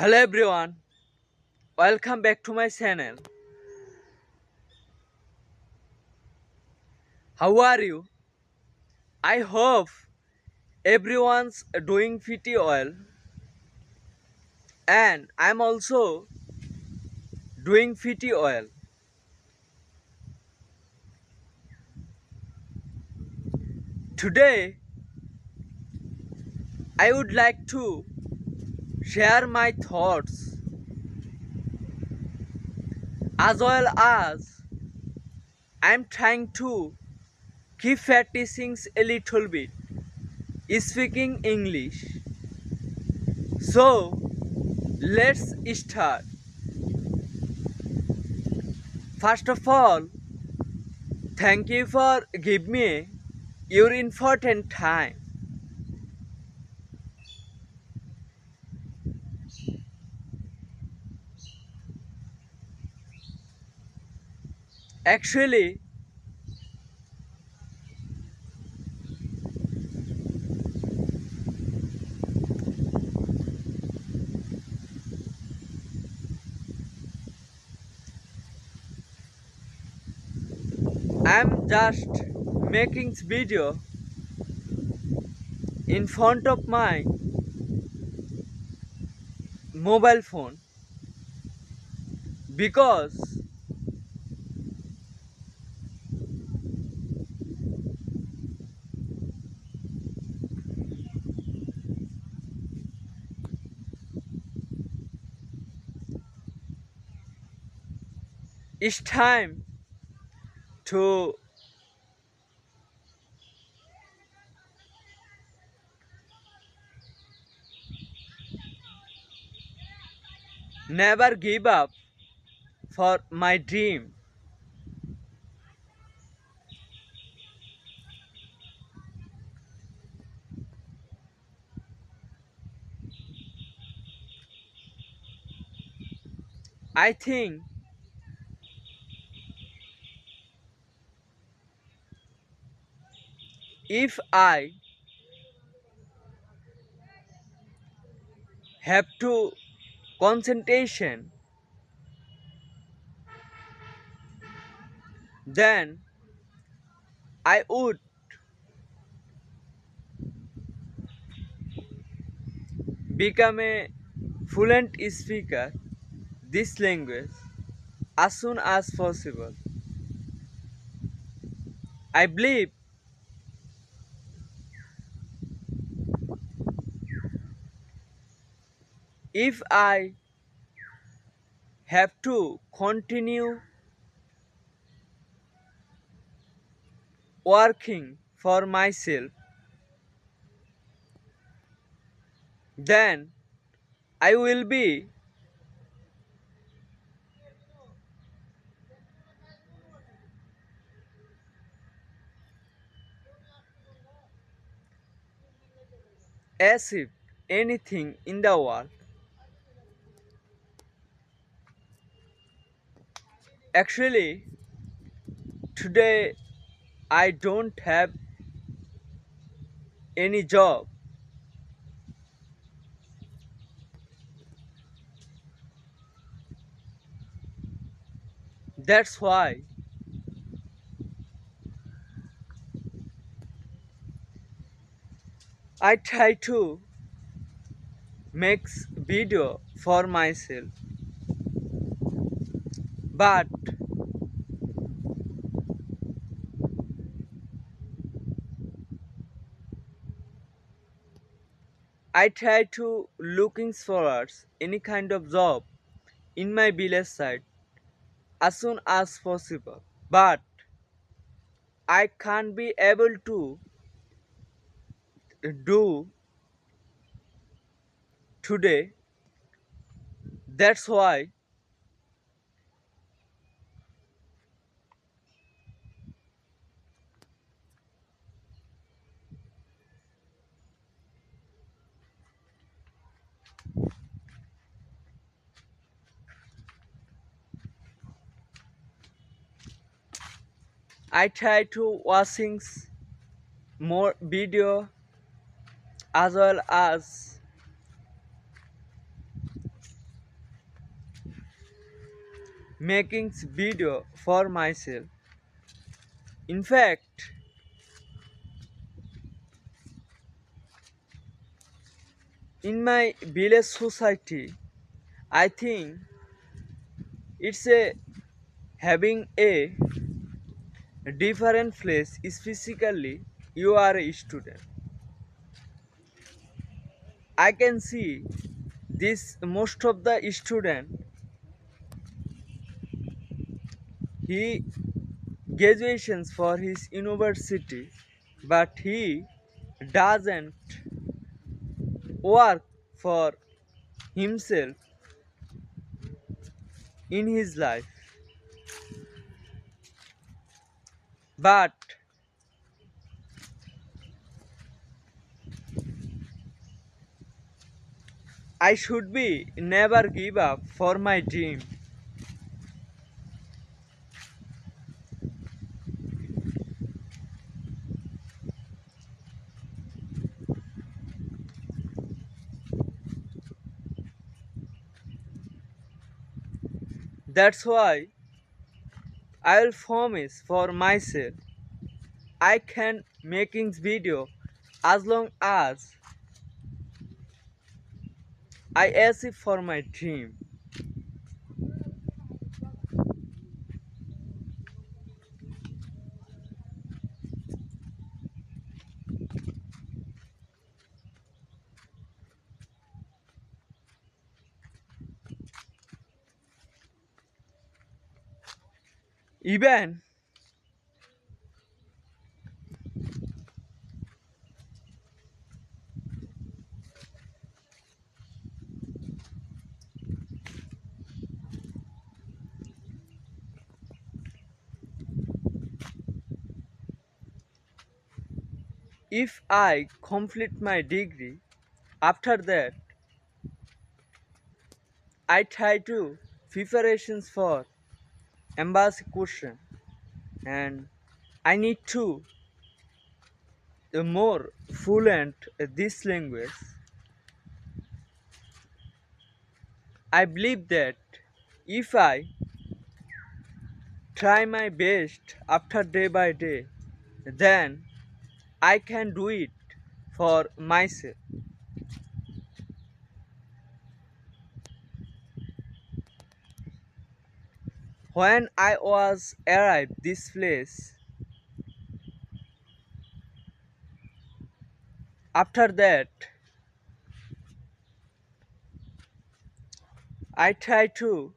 Hello everyone, welcome back to my channel. How are you? I hope everyone's doing pretty well, and I'm also doing pretty well. Today I would like to share my thoughts as well as I'm trying to keep practicing a little bit speaking English. So let's start. First of all, thank you for giving me your important time. Actually, I'm just making this video in front of my mobile phone because it's time to never give up for my dream. I think if I have to concentration, then I would become a fluent speaker this language as soon as possible. I believe if I have to continue working for myself, then I will be as if anything in the world. Actually, today I don't have any job. That's why I try to make video for myself. But I try to looking forward any kind of job in my village side as soon as possible. But I can't be able to do today. That's why I try to watching more video as well as making video for myself. In fact, in my village society, I think it's a having a different place is physically you are a student. I can see this most of the student he graduations for his university, but he doesn't work for himself in his life. But I should be never give up for my dream. That's why I will promise for myself I can making video as long as I achieve for my dream. Even if I complete my degree, after that I try to preparations for embassy question, and I need to more fluent this language. I believe that if I try my best after day by day, then I can do it for myself. When I was arrived this place, after that I try to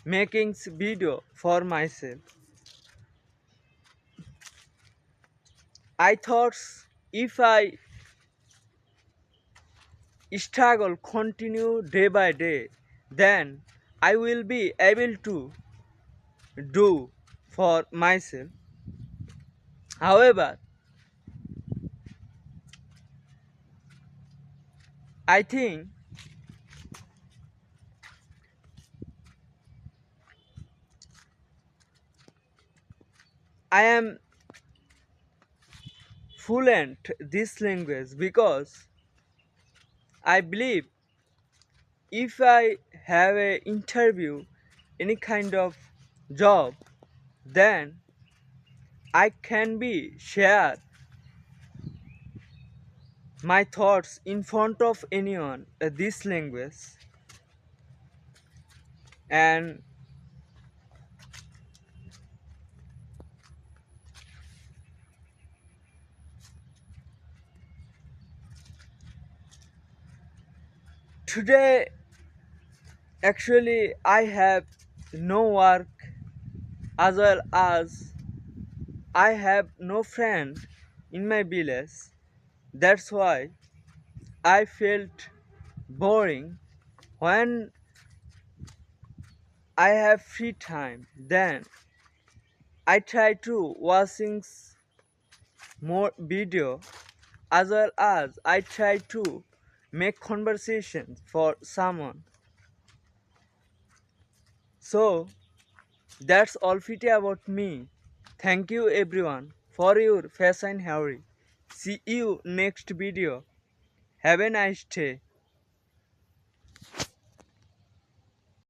making video for myself. I thought if I struggle continue day by day, then I will be able to do for myself. However, I think I am fluent this language because I believe if I have a interview any kind of job, then I can be share my thoughts in front of anyone this language. And today actually I have no work as well as I have no friend in my village. That's why I felt boring. When I have free time, then I try to watching more video as well as I try to make conversations for someone. So that's all fitty about me. Thank you everyone for your fashion hurry. See you next video. Have a nice day.